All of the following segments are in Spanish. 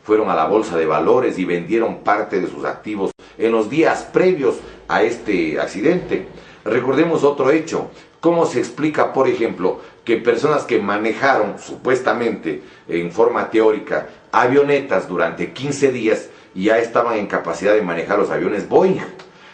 fueron a la bolsa de valores y vendieron parte de sus activos en los días previos a este accidente. Recordemos otro hecho. ¿Cómo se explica, por ejemplo, que personas que manejaron supuestamente en forma teórica avionetas durante 15 días ya estaban en capacidad de manejar los aviones Boeing?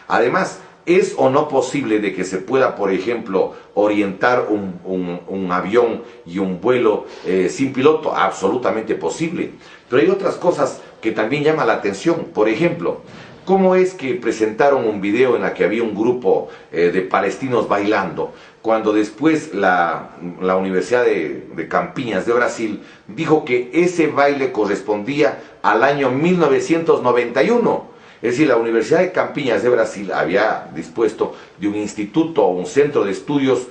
Además, ¿es o no posible de que se pueda, por ejemplo, orientar un avión y un vuelo sin piloto? Absolutamente posible. Pero hay otras cosas que también llaman la atención. Por ejemplo, ¿cómo es que presentaron un video en la que había un grupo de palestinos bailando, cuando después la Universidad de Campiñas de Brasil dijo que ese baile correspondía al año 1991? Es decir, la Universidad de Campiñas de Brasil había dispuesto de un instituto o un centro de estudios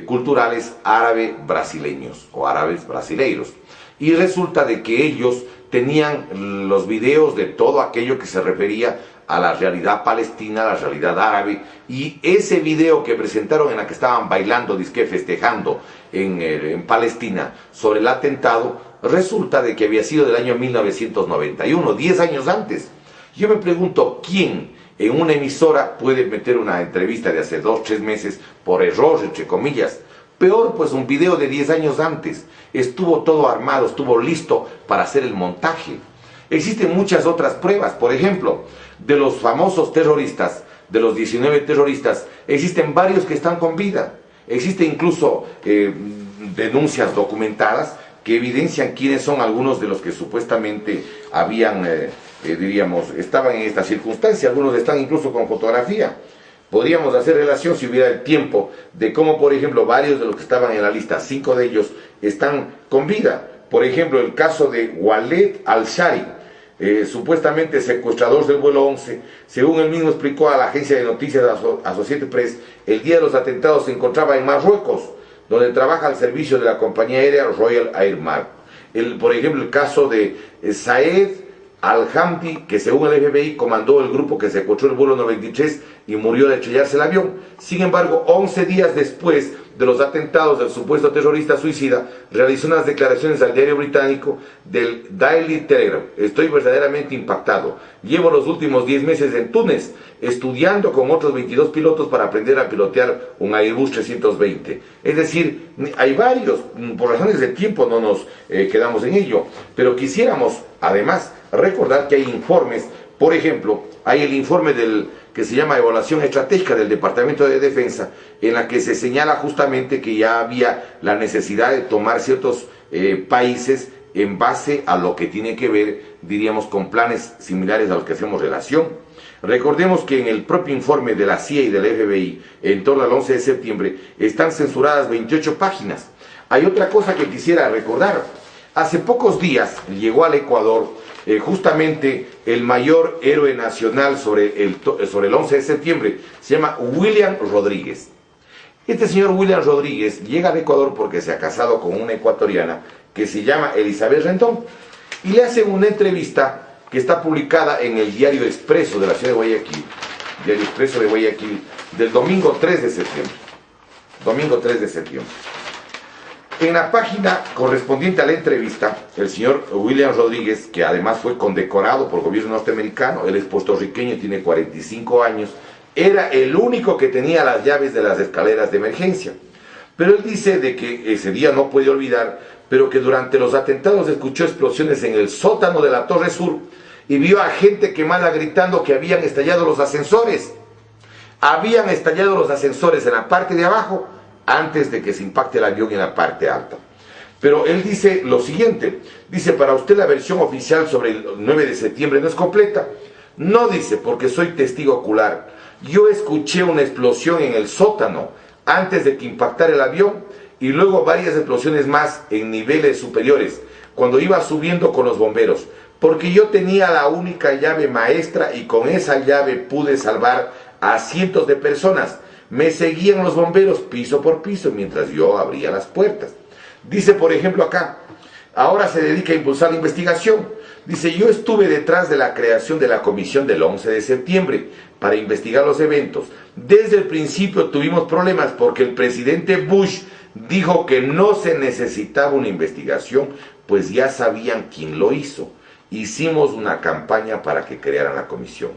culturales árabe-brasileños o árabes brasileiros. Y resulta de que ellos tenían los videos de todo aquello que se refería a la realidad palestina, a la realidad árabe, y ese video que presentaron en la que estaban bailando, disque festejando en Palestina sobre el atentado, resulta de que había sido del año 1991, 10 años antes. Yo me pregunto, ¿quién en una emisora puede meter una entrevista de hace 2 o 3 meses por error, entre comillas? Peor, pues un video de 10 años antes. Estuvo todo armado, estuvo listo para hacer el montaje. Existen muchas otras pruebas. Por ejemplo, de los famosos terroristas, de los 19 terroristas, existen varios que están con vida. Existen incluso denuncias documentadas que evidencian quiénes son algunos de los que supuestamente habían, estaban en esta circunstancia. Algunos están incluso con fotografía. Podríamos hacer relación, si hubiera el tiempo, de cómo, por ejemplo, varios de los que estaban en la lista, 5 de ellos, están con vida. Por ejemplo, el caso de Waled Al-Shari, supuestamente secuestrador del vuelo 11, según él mismo explicó a la agencia de noticias Associated Press, el día de los atentados se encontraba en Marruecos, donde trabaja al servicio de la compañía aérea Royal Air Maroc. Por ejemplo, el caso de Saed Al-Hamdi, que según el FBI comandó el grupo que secuestró el vuelo 93 y murió al estrellarse el avión. Sin embargo, 11 días después de los atentados del supuesto terrorista suicida, realizó unas declaraciones al diario británico del Daily Telegraph. Estoy verdaderamente impactado. Llevo los últimos 10 meses en Túnez, estudiando con otros 22 pilotos para aprender a pilotear un Airbus 320. Es decir, hay varios, por razones de tiempo no nos quedamos en ello, pero quisiéramos además recordar que hay informes. Por ejemplo, hay el informe que se llama Evaluación Estratégica del Departamento de Defensa, en la que se señala justamente que ya había la necesidad de tomar ciertos países en base a lo que tiene que ver, diríamos, con planes similares a los que hacemos relación. Recordemos que en el propio informe de la CIA y del FBI, en torno al 11 de septiembre, están censuradas 28 páginas. Hay otra cosa que quisiera recordar. Hace pocos días llegó al Ecuador justamente el mayor héroe nacional sobre el 11 de septiembre, se llama William Rodríguez. Este señor William Rodríguez llega al Ecuador porque se ha casado con una ecuatoriana que se llama Elizabeth Rendón, y le hacen una entrevista que está publicada en el Diario Expreso de la ciudad de Guayaquil, Diario Expreso de Guayaquil, del domingo 3 de septiembre. Domingo 3 de septiembre. En la página correspondiente a la entrevista, el señor William Rodríguez, que además fue condecorado por el gobierno norteamericano, él es puertorriqueño, tiene 45 años, era el único que tenía las llaves de las escaleras de emergencia. Pero él dice de que ese día no puede olvidar, pero que durante los atentados escuchó explosiones en el sótano de la Torre Sur y vio a gente quemada gritando que habían estallado los ascensores. Habían estallado los ascensores en la parte de abajo antes de que se impacte el avión en la parte alta. Pero él dice lo siguiente, dice: para usted la versión oficial sobre el 9 de septiembre no es completa. No, dice, porque soy testigo ocular. Yo escuché una explosión en el sótano antes de que impactara el avión y luego varias explosiones más en niveles superiores, cuando iba subiendo con los bomberos, porque yo tenía la única llave maestra y con esa llave pude salvar a cientos de personas. Me seguían los bomberos piso por piso mientras yo abría las puertas. Dice, por ejemplo, acá, ahora se dedica a impulsar la investigación. Dice: yo estuve detrás de la creación de la comisión del 11 de septiembre para investigar los eventos. Desde el principio tuvimos problemas porque el presidente Bush dijo que no se necesitaba una investigación pues ya sabían quién lo hizo. Hicimos una campaña para que crearan la comisión.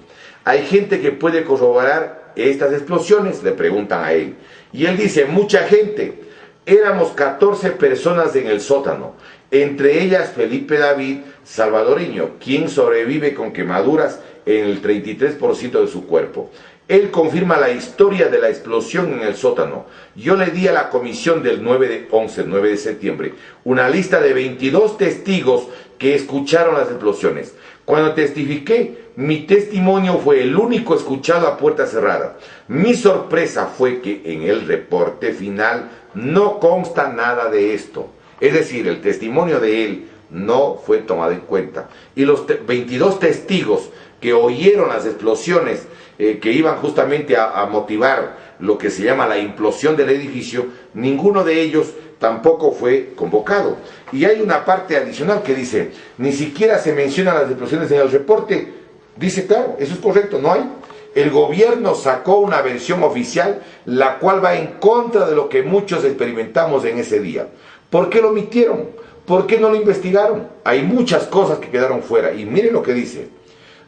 ¿Hay gente que puede corroborar estas explosiones?, le preguntan a él. Y él dice, mucha gente. Éramos 14 personas en el sótano, entre ellas Felipe David, salvadoreño, quien sobrevive con quemaduras en el 33% de su cuerpo. Él confirma la historia de la explosión en el sótano. Yo le di a la comisión del 9 de septiembre, una lista de 22 testigos que escucharon las explosiones. Cuando testifiqué, mi testimonio fue el único escuchado a puerta cerrada. Mi sorpresa fue que en el reporte final no consta nada de esto. Es decir, el testimonio de él no fue tomado en cuenta. Y los 22 testigos que oyeron las explosiones que iban justamente a motivar lo que se llama la implosión del edificio, ninguno de ellos tampoco fue convocado. Y hay una parte adicional que dice, ni siquiera se mencionan las explosiones en el reporte. Dice, claro, eso es correcto, no hay. El gobierno sacó una versión oficial, la cual va en contra de lo que muchos experimentamos en ese día. ¿Por qué lo omitieron? ¿Por qué no lo investigaron? Hay muchas cosas que quedaron fuera. Y miren lo que dice.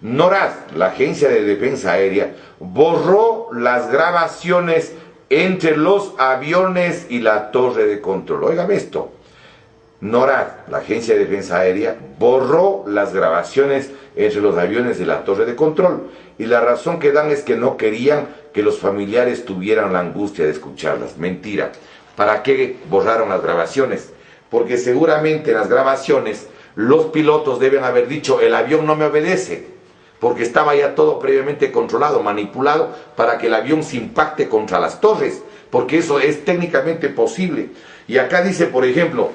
NORAD, la Agencia de Defensa Aérea, borró las grabaciones entre los aviones y la torre de control. Óigame esto. NORAD, la Agencia de Defensa Aérea, borró las grabaciones entre los aviones y la torre de control. Y la razón que dan es que no querían que los familiares tuvieran la angustia de escucharlas. Mentira. ¿Para qué borraron las grabaciones? Porque seguramente en las grabaciones los pilotos deben haber dicho, el avión no me obedece, porque estaba ya todo previamente controlado, manipulado, para que el avión se impacte contra las torres, porque eso es técnicamente posible. Y acá dice, por ejemplo,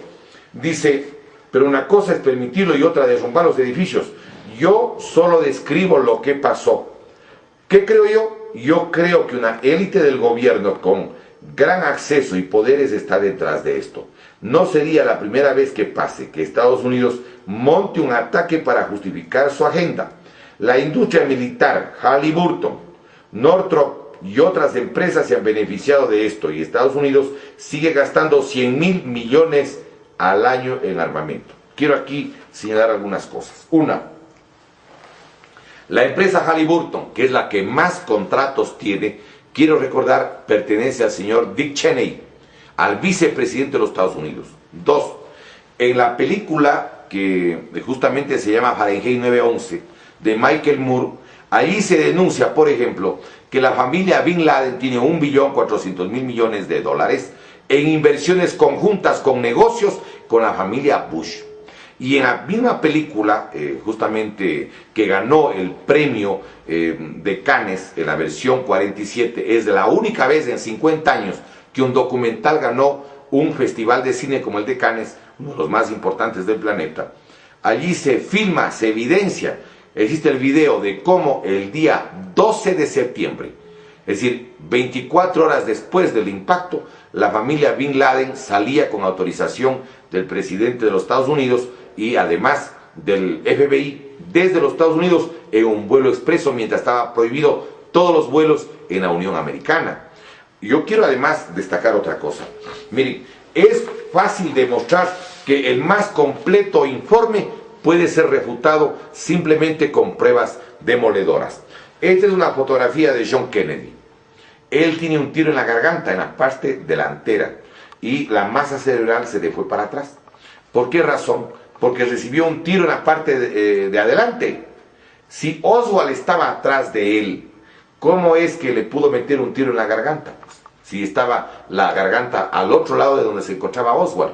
dice, pero una cosa es permitirlo y otra derrumbar los edificios. Yo solo describo lo que pasó. ¿Qué creo yo? Yo creo que una élite del gobierno con gran acceso y poderes está detrás de esto. No sería la primera vez que pase que Estados Unidos monte un ataque para justificar su agenda. La industria militar, Halliburton, Northrop y otras empresas se han beneficiado de esto y Estados Unidos sigue gastando 100.000 millones al año en armamento. Quiero aquí señalar algunas cosas. Una, la empresa Halliburton, que es la que más contratos tiene, quiero recordar, pertenece al señor Dick Cheney, al vicepresidente de los Estados Unidos. Dos, en la película que justamente se llama Fahrenheit 9/11, de Michael Moore, ahí se denuncia, por ejemplo, que la familia Bin Laden tiene $1.400.000 millones en inversiones conjuntas con negocios con la familia Bush. Y en la misma película, justamente que ganó el premio de Cannes, en la versión 47, es la única vez en 50 años que un documental ganó un festival de cine como el de Cannes, uno de los más importantes del planeta. Allí se filma, se evidencia, existe el video de cómo el día 12 de septiembre, es decir, 24 horas después del impacto, la familia Bin Laden salía con autorización del presidente de los Estados Unidos y además del FBI desde los Estados Unidos en un vuelo expreso, mientras estaba prohibido todos los vuelos en la Unión Americana. Yo quiero además destacar otra cosa. Miren, es fácil demostrar que el más completo informe puede ser refutado simplemente con pruebas demoledoras. Esta es una fotografía de John Kennedy. Él tiene un tiro en la garganta, en la parte delantera, y la masa cerebral se le fue para atrás. ¿Por qué razón? Porque recibió un tiro en la parte de adelante. Si Oswald estaba atrás de él, ¿cómo es que le pudo meter un tiro en la garganta? Si estaba la garganta al otro lado de donde se encontraba Oswald.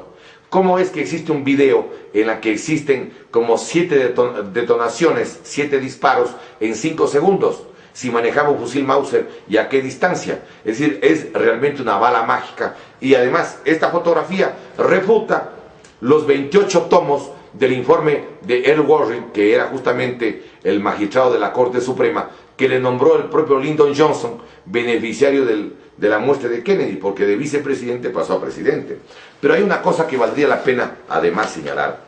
¿Cómo es que existe un video en la que existen como 7 detonaciones, 7 disparos en 5 segundos? Si manejaba un fusil Mauser y a qué distancia. Es decir, es realmente una bala mágica. Y además, esta fotografía refuta los 28 tomos del informe de Earl Warren, que era justamente el magistrado de la Corte Suprema, que le nombró el propio Lyndon Johnson beneficiario de la muerte de Kennedy, porque de vicepresidente pasó a presidente. Pero hay una cosa que valdría la pena además señalar.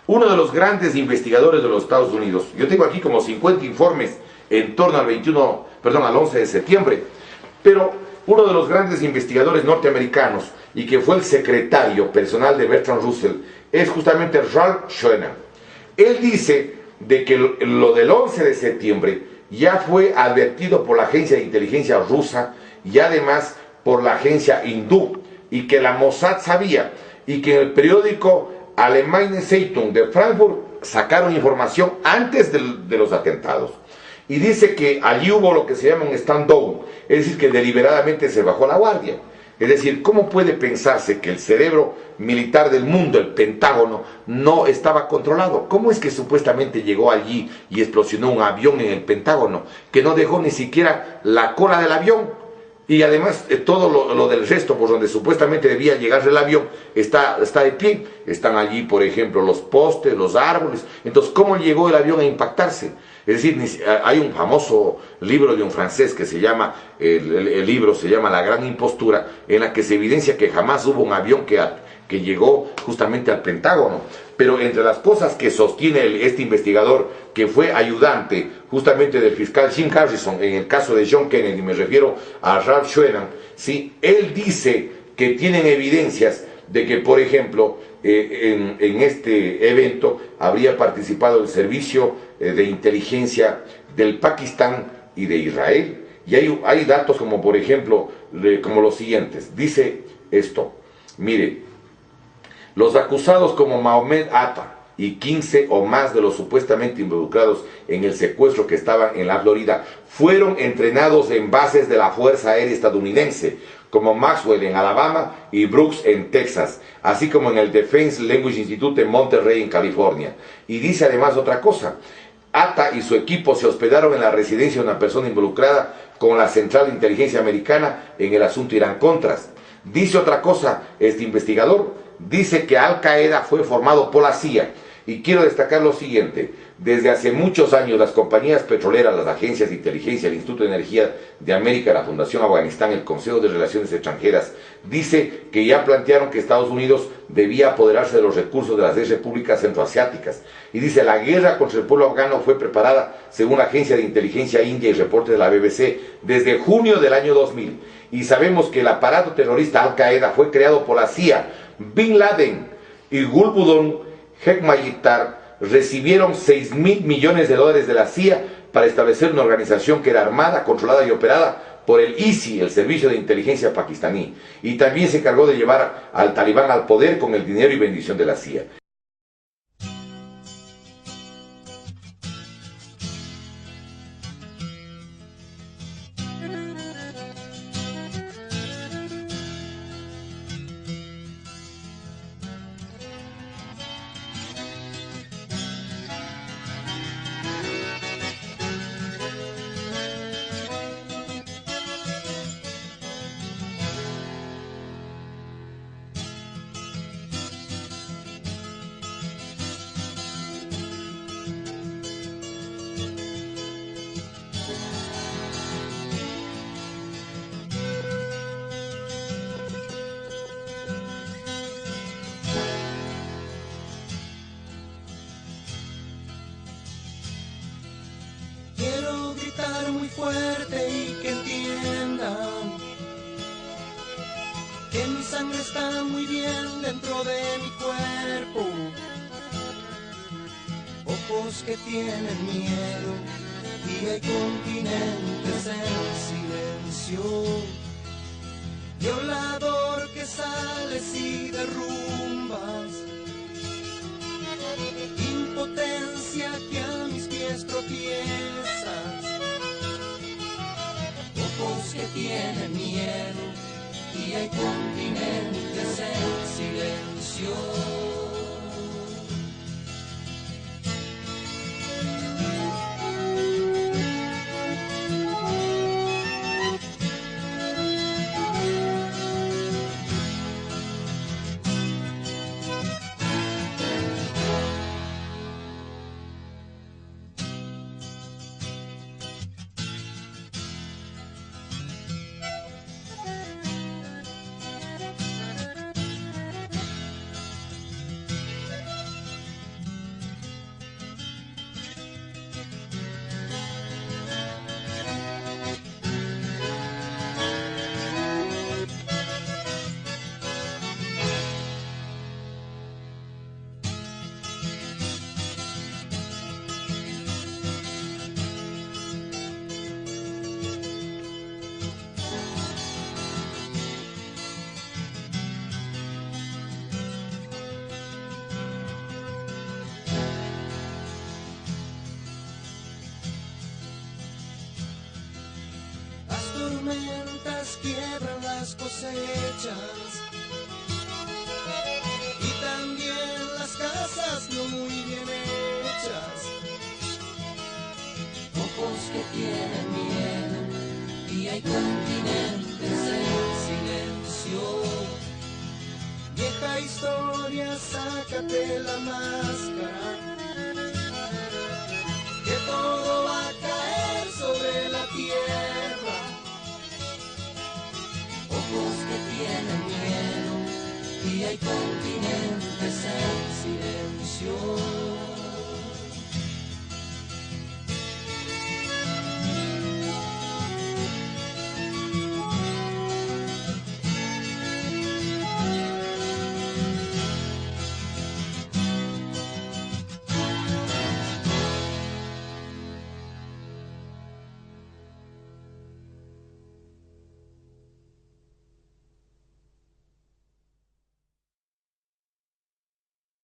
Uno de los grandes investigadores de los Estados Unidos, yo tengo aquí como 50 informes en torno al 11 de septiembre, pero uno de los grandes investigadores norteamericanos y que fue el secretario personal de Bertrand Russell es justamente Ralph Schöner. Él dice de que lo del 11 de septiembre ya fue advertido por la agencia de inteligencia rusa y además por la agencia hindú, y que la Mossad sabía, y que en el periódico Allgemeine Zeitung de Frankfurt sacaron información antes de los atentados. Y dice que allí hubo lo que se llama un stand-down, es decir, que deliberadamente se bajó la guardia. Es decir, ¿cómo puede pensarse que el cerebro militar del mundo, el Pentágono, no estaba controlado? ¿Cómo es que supuestamente llegó allí y explosionó un avión en el Pentágono, que no dejó ni siquiera la cola del avión? Y además todo lo del resto, por donde supuestamente debía llegar el avión, está de pie. Están allí, por ejemplo, los postes, los árboles. Entonces, ¿cómo llegó el avión a impactarse? Es decir, hay un famoso libro de un francés que se llama, el libro se llama La Gran Impostura, en la que se evidencia que jamás hubo un avión que llegó justamente al Pentágono. Pero entre las cosas que sostiene este investigador, que fue ayudante justamente del fiscal Jim Harrison en el caso de John Kennedy, me refiero a Ralph Schöner, ¿sí? Él dice que tienen evidencias de que, por ejemplo, en este evento habría participado el servicio de inteligencia del Pakistán y de Israel. Y hay datos como, por ejemplo, como los siguientes. Dice esto, mire, los acusados como Mohamed Atta y 15 o más de los supuestamente involucrados en el secuestro que estaban en la Florida fueron entrenados en bases de la Fuerza Aérea estadounidense, como Maxwell en Alabama y Brooks en Texas, así como en el Defense Language Institute en Monterrey, en California. Y dice además otra cosa, Atta y su equipo se hospedaron en la residencia de una persona involucrada con la Central de Inteligencia Americana en el asunto Irán-Contras. Dice otra cosa este investigador, dice que Al Qaeda fue formado por la CIA. Y quiero destacar lo siguiente, desde hace muchos años las compañías petroleras, las agencias de inteligencia, el Instituto de Energía de América, la Fundación Afganistán, el Consejo de Relaciones Extranjeras, dice que ya plantearon que Estados Unidos debía apoderarse de los recursos de las 10 repúblicas centroasiáticas. Y dice, la guerra contra el pueblo afgano fue preparada según la agencia de inteligencia india y reportes de la BBC desde junio del año 2000. Y sabemos que el aparato terrorista Al Qaeda fue creado por la CIA. Bin Laden y Gulbuddin Hekmatyar recibieron $6.000 millones de la CIA para establecer una organización que era armada, controlada y operada por el ISI, el Servicio de Inteligencia Pakistaní, y también se encargó de llevar al talibán al poder con el dinero y bendición de la CIA. Muy fuerte y que entiendan que mi sangre está muy bien dentro de mi cuerpo. Ojos que tienen miedo y hay continentes en silencio. Violador que sales y derrumbas, impotencia que a mis pies tropiezas. Ojos que tienen miedo y hay continentes en silencio. cosechas. Y también las casas no muy bien hechas. Ojos que tienen miedo y hay continentes en silencio. Vieja historia, sácate la máscara.